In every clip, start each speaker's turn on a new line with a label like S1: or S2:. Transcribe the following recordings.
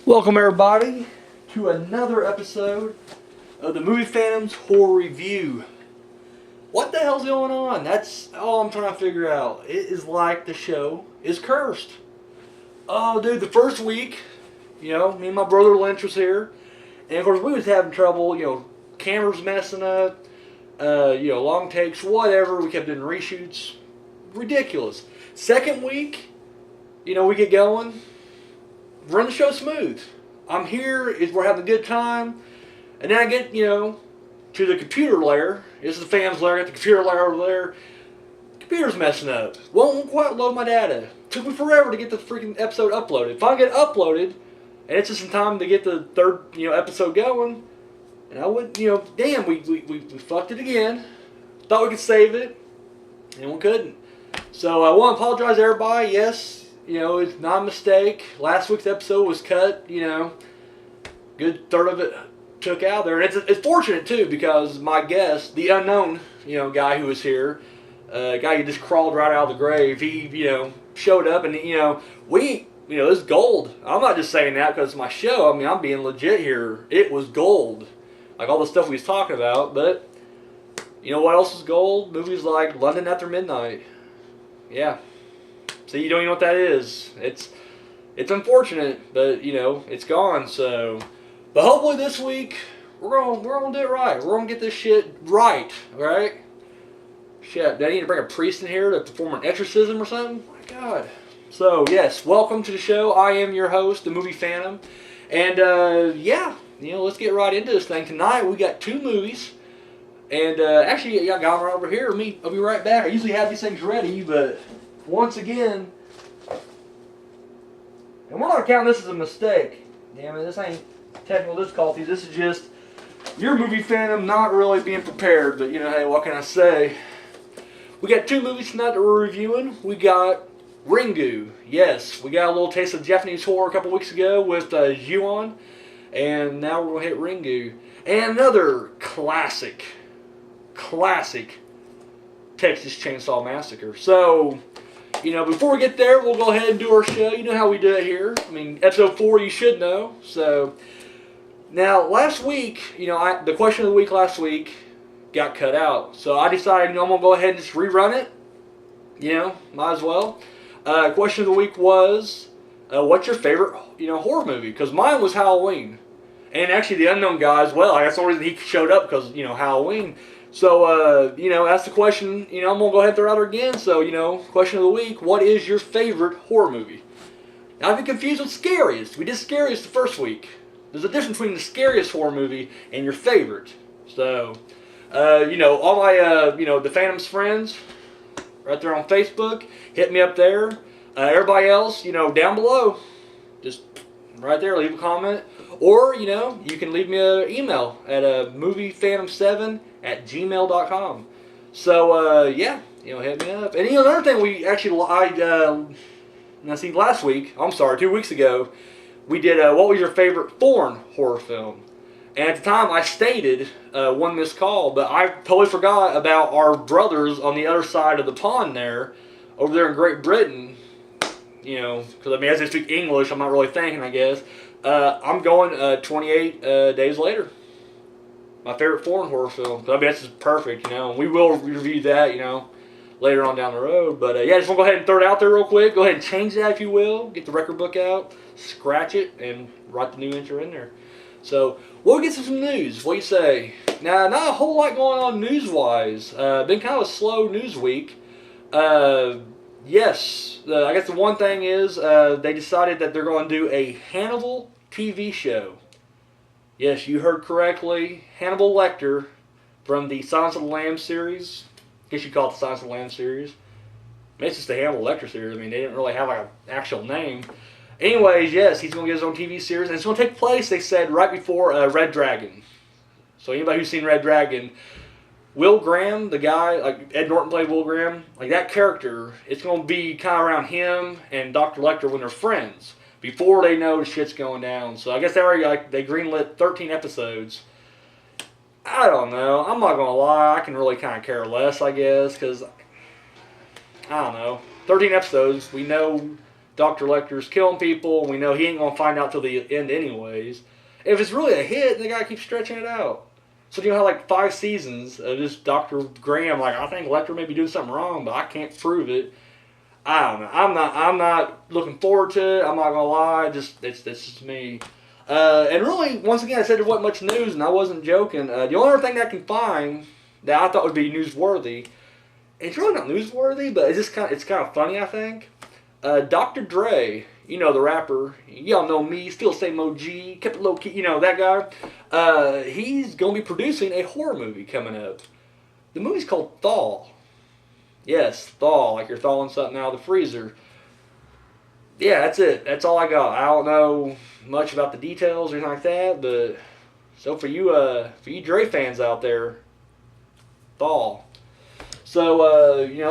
S1: Welcome everybody to another episode of the Movie Phantoms Horror Review. What the hell's going on? That's all I'm trying to figure out. It is like the show is cursed. Oh dude, the first week, me and my brother Lynch was here. And of course we was having trouble, cameras messing up, long takes, whatever. We kept doing reshoots. Ridiculous. Second week, we get going. Run the show smooth. I'm here, we're having a good time. And then I get, to the computer layer. This is the fans layer, I got the computer layer over there. Computer's messing up. Won't quite load my data. Took me forever to get the freaking episode uploaded. Finally get it uploaded, and it's just in time to get the third, episode going. And I went, damn, we fucked it again. Thought we could save it, and we couldn't. So I want to apologize to everybody, yes. It's not a mistake. Last week's episode was cut, good third of it took out there. And it's fortunate, too, because my guest, the unknown, guy who was here, guy who just crawled right out of the grave, he, showed up and, it's gold. I'm not just saying that because it's my show. I mean, I'm being legit here. It was gold. Like all the stuff we was talking about. But, you know what else is gold? Movies like London After Midnight. Yeah. See, you don't even know what that is. It's unfortunate, but it's gone. So, but hopefully this week we're gonna do it right. We're gonna get this shit right, all right? Shit, do I need to bring a priest in here to perform an exorcism or something? My God. So yes, welcome to the show. I am your host, the Movie Phantom, and let's get right into this thing. Tonight we got two movies, and actually I got one right over here. I'll be right back. I usually have these things ready, but once again, and we're not counting this as a mistake. Damn it, this ain't technical difficulties. This is just your Movie Phantom not really being prepared. But hey, what can I say? We got two movies tonight that we're reviewing. We got Ringu. Yes, we got a little taste of Japanese horror a couple weeks ago with Ju-on, and now we're gonna hit Ringu. And another classic Texas Chainsaw Massacre. So, before we get there, we'll go ahead and do our show. You know how we do it here. I mean, episode 4 you should know. So, now last week, the question of the week last week got cut out. So I decided, I'm going to go ahead and just rerun it. Might as well. Question of the week was, what's your favorite, horror movie? Because mine was Halloween. And actually the unknown guy as well. That's the only reason he showed up because, Halloween. So, that's the question, I'm going to go ahead and throw it out there again. So, question of the week, what is your favorite horror movie? Now, I've been confused with scariest. We did scariest the first week. There's a difference between the scariest horror movie and your favorite. So, all my, the Phantom's friends, right there on Facebook, hit me up there. Everybody else, down below, just right there, leave a comment. Or, you can leave me an email at moviephantom7@gmail.com. So, hit me up. And, another thing last week, 2 weeks ago, we did, what was your favorite foreign horror film? And at the time, I stated one missed call, but I totally forgot about our brothers on the other side of the pond there, over there in Great Britain, because, as they speak English, I'm not really thinking, I guess. I'm going 28 days later. My favorite foreign horror film. That's just perfect, and we will review that, later on down the road. But just want to go ahead and throw it out there real quick. Go ahead and change that if you will. Get the record book out, scratch it, and write the new intro in there. So, we'll get to some news. What do you say? Now, not a whole lot going on news-wise. Been kind of a slow news week. Yes, I guess the one thing is they decided that they're going to do a Hannibal TV show. Yes, you heard correctly. Hannibal Lecter from the Silence of the Lambs series. I guess you call it the Silence of the Lambs series. It's just the Hannibal Lecter series. They didn't really have an actual name. Anyways, yes, he's going to get his own TV series. And it's going to take place, they said, right before Red Dragon. So anybody who's seen Red Dragon, Will Graham, the guy, like Ed Norton played Will Graham, like that character, it's going to be kind of around him and Dr. Lecter when they're friends, before they know the shit's going down. So I guess they already, they greenlit 13 episodes. I don't know. I'm not going to lie. I can really kind of care less, I guess, because, I don't know. 13 episodes. We know Dr. Lecter's killing people. We know he ain't gonna find out till the end anyways. If it's really a hit, they gotta keep stretching it out. So you know how like 5 seasons of this Dr. Graham, like I think Lecter may be doing something wrong, but I can't prove it. I don't know. I'm not looking forward to it. I'm not gonna lie. It's just me. And really, once again, I said there wasn't much news, and I wasn't joking. The only other thing that I can find that I thought would be newsworthy, it's really not newsworthy, but it's kind of funny. I think Dr. Dre, you know the rapper, y'all know me, still same OG, kept it low key, you know that guy. He's gonna be producing a horror movie coming up. The movie's called Thaw. Yes, thaw, like you're thawing something out of the freezer. Yeah, that's it. That's all I got. I don't know much about the details or anything like that, but so for you Dre fans out there, thaw. So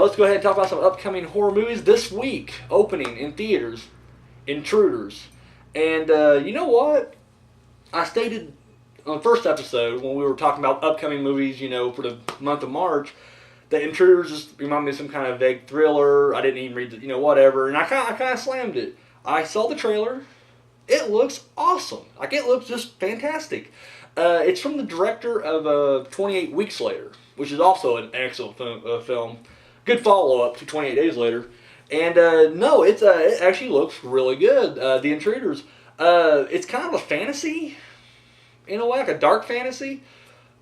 S1: let's go ahead and talk about some upcoming horror movies this week. Opening in theaters, Intruders, and you know what? I stated on the first episode when we were talking about upcoming movies, for the month of March. The Intruders just remind me of some kind of vague thriller. I didn't even read the, whatever. And I kind of slammed it. I saw the trailer. It looks awesome. Like, it looks just fantastic. It's from the director of 28 Weeks Later, which is also an excellent film. Good follow-up to 28 Days Later. And, no, it actually looks really good. The Intruders. It's kind of a fantasy, in a way, like a dark fantasy.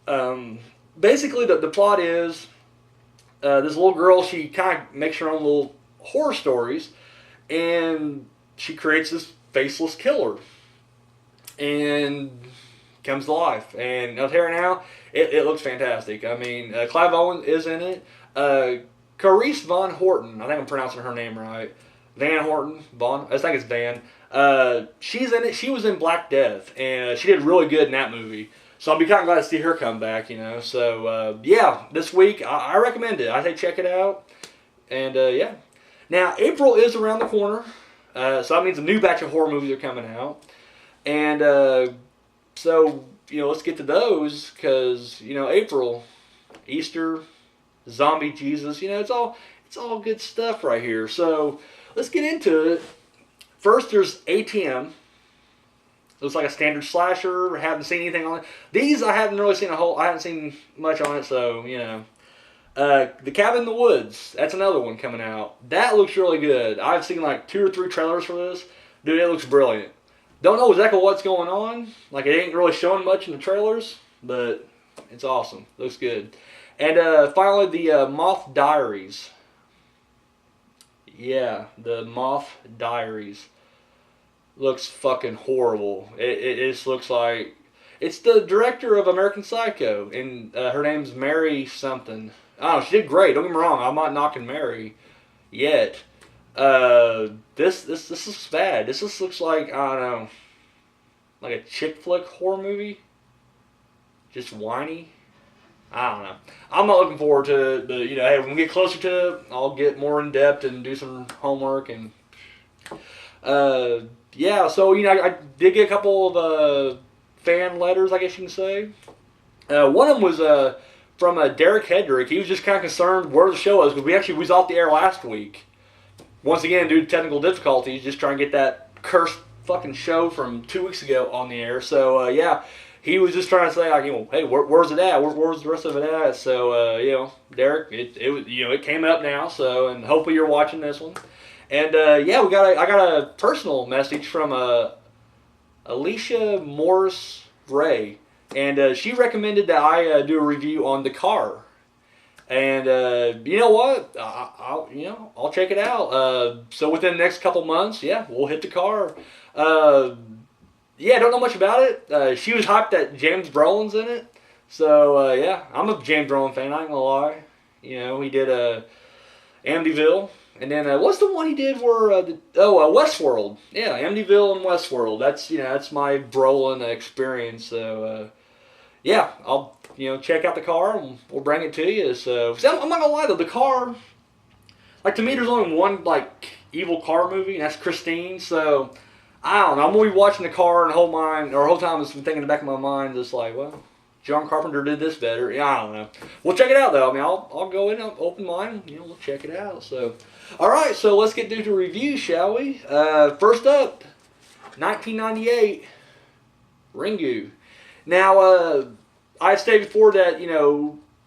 S1: Basically, the plot is... this little girl, she kind of makes her own little horror stories, and she creates this faceless killer, and comes to life. And I'll tell you now, it looks fantastic. I mean, Clive Owen is in it. Carice Von Horton, I think I'm pronouncing her name right. Van Horton, I think it's Van. She's in it. She was in Black Death, and she did really good in that movie. So I'll be kind of glad to see her come back, So, yeah, this week, I recommend it. I say check it out. And, yeah. Now, April is around the corner. So that means a new batch of horror movies are coming out. And, so, let's get to those. Because, April, Easter, Zombie Jesus, it's all good stuff right here. So, let's get into it. First, there's ATM. Looks like a standard slasher. Haven't seen anything on it. These I haven't really seen I haven't seen much on it, so The Cabin in the Woods. That's another one coming out. That looks really good. I've seen like 2 or 3 trailers for this. Dude, it looks brilliant. Don't know exactly what's going on. Like, it ain't really showing much in the trailers, but it's awesome. Looks good. And finally, the Moth Diaries. Yeah, the Moth Diaries. Looks fucking horrible. It just looks like... It's the director of American Psycho, and her name's Mary something. Oh, she did great. Don't get me wrong. I'm not knocking Mary yet. This looks bad. This just looks like, I don't know, like a chick flick horror movie. Just whiny. I don't know. I'm not looking forward to it, but, hey, when we get closer to it, I'll get more in depth and do some homework and... yeah, so, I did get a couple of fan letters, I guess you can say. One of them was from Derek Hedrick. He was just kind of concerned where the show was, because we was off the air last week. Once again, due to technical difficulties, just trying to get that cursed fucking show from 2 weeks ago on the air. So, yeah, he was just trying to say, like, hey, where's it at? Where's the rest of it at? So, Derek, it came up now, so, and hopefully you're watching this one. And, yeah, I got a personal message from Alicia Morris Ray. And she recommended that I do a review on The Car. And, you know what? I'll check it out. So within the next couple months, yeah, we'll hit The Car. Yeah, I don't know much about it. She was hyped that James Brolin's in it. So, yeah, I'm a James Brolin fan, I ain't gonna lie. He did Amityville. And then, what's the one he did where, Westworld. Yeah, Amityville and Westworld. That's my Brolin experience. So, yeah, I'll, check out The Car and we'll bring it to you. So, I'm not gonna lie though, The Car, like, to me there's only one, like, evil car movie, and that's Christine. So, I don't know, I'm gonna be watching The Car and the whole time I've been thinking in the back of my mind, just like, well, John Carpenter did this better. Yeah, I don't know. We'll check it out though. I mean, I'll go in, open mind, we'll check it out. So, Alright, so let's get into the review, shall we? First up, 1998, Ringu. Now, I've stated before that,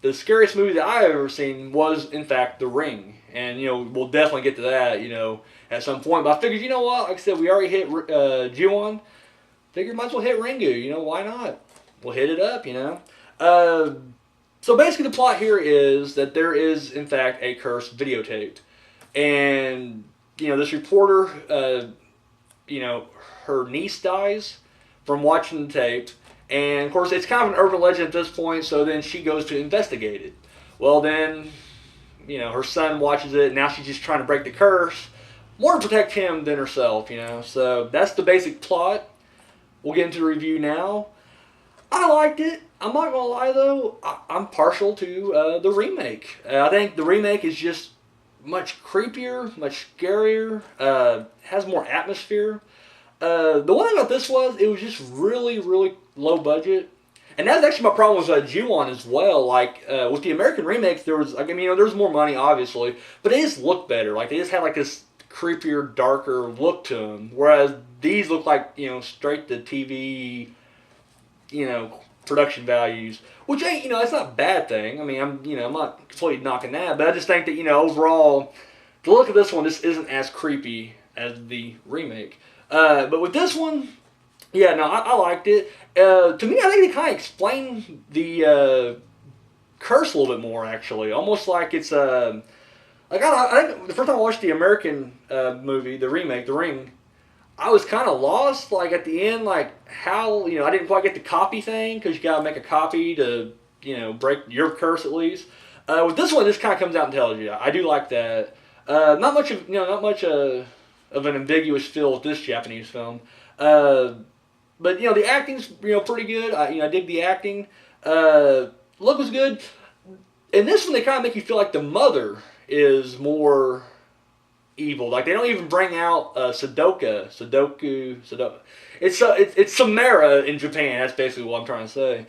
S1: the scariest movie that I've ever seen was, in fact, The Ring. And, we'll definitely get to that, at some point. But I figured, you know what? Like I said, we already hit Ju-on. Figured might as well hit Ringu. Why not? We'll hit it up, So basically the plot here is that there is, in fact, a curse videotaped. And, this reporter, her niece dies from watching the tape. And, of course, it's kind of an urban legend at this point, so then she goes to investigate it. Well, then, her son watches it, and now she's just trying to break the curse. More to protect him than herself, So that's the basic plot. We'll get into the review now. I liked it. I'm not going to lie, though. I'm partial to the remake. I think the remake is just much creepier, much scarier, has more atmosphere. The one thing about this was, it was just really, really low budget. And that's actually my problem with Ju-on as well. Like, with the American remakes, there was, there was more money, obviously, but they just looked better. Like, they just had, this creepier, darker look to them. Whereas these look like, straight to TV, production values. Which ain't, it's not a bad thing. I'm not completely knocking that. But I just think that, overall, the look of this one just isn't as creepy as the remake. But with this one, yeah, no, I liked it. To me, I think they kind of explain the curse a little bit more, actually. Almost like it's I think the first time I watched the American movie, the remake, The Ring, I was kind of lost. Like at the end, how I didn't quite get the copy thing because you gotta make a copy to break your curse at least. With this one, this kind of comes out and tells you. I do like that. Not much of an ambiguous feel with this Japanese film. But the acting's pretty good. I dig the acting. Look was good. In this one, they kind of make you feel like the mother is more evil. Like they don't even bring out Sudoku. It's Samara in Japan. That's basically what I'm trying to say.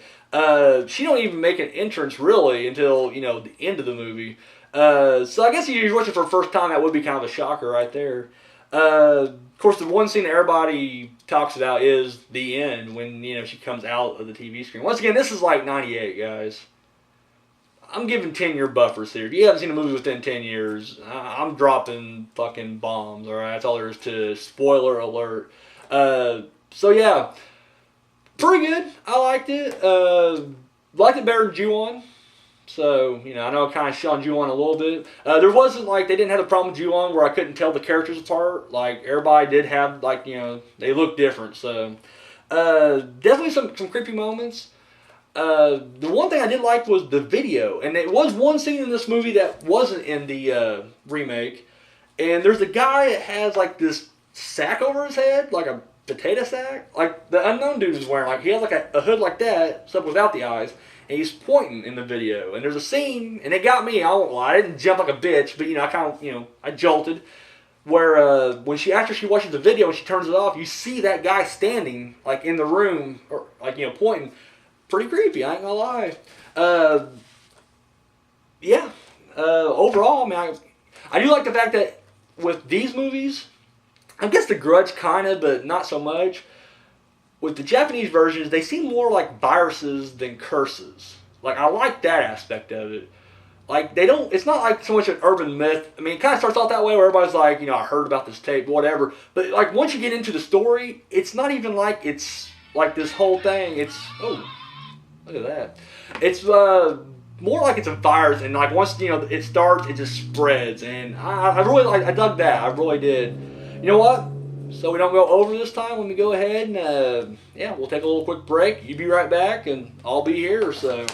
S1: She don't even make an entrance really until the end of the movie. So I guess if you're watching for the first time, that would be kind of a shocker right there. Of course, the one scene that everybody talks about is the end when she comes out of the TV screen. Once again, this is like 98, guys. I'm giving 10-year buffers here. If you haven't seen a movie within 10 years, I'm dropping fucking bombs. All right, that's all there is to it. Spoiler alert. So yeah, pretty good. I liked it. Liked it better than Ju-on. So, I know I kind of shit on Ju-on a little bit. There wasn't, they didn't have a problem with Ju-on where I couldn't tell the characters apart. Everybody did have, they looked different. So, definitely some creepy moments. The one thing I did like was the video. And it was one scene in this movie that wasn't in the remake. And there's a guy that has, this sack over his head, like a potato sack. Like, the unknown dude is wearing, he has, a hood like that, except without the eyes. And he's pointing in the video. And there's a scene, and it got me, I won't lie, I didn't jump like a bitch, but, I kind of, I jolted. Where, after she watches the video and she turns it off, you see that guy standing, in the room, or, pointing. Pretty creepy, I ain't gonna lie. Yeah. Overall, I do like the fact that with these movies, I guess The Grudge kinda, but not so much. With the Japanese versions, they seem more like viruses than curses. I like that aspect of it. It's not so much an urban myth. It kind of starts off that way where everybody's I heard about this tape, whatever. But, once you get into the story, it's not even it's this whole thing. It's, oh, look at that. It's, more like it's a virus, and, once, it starts, it just spreads. And I really, I dug that. I really did. You know what? So we don't go over this time, let me go ahead and, we'll take a little quick break. You be right back, and I'll be here, so...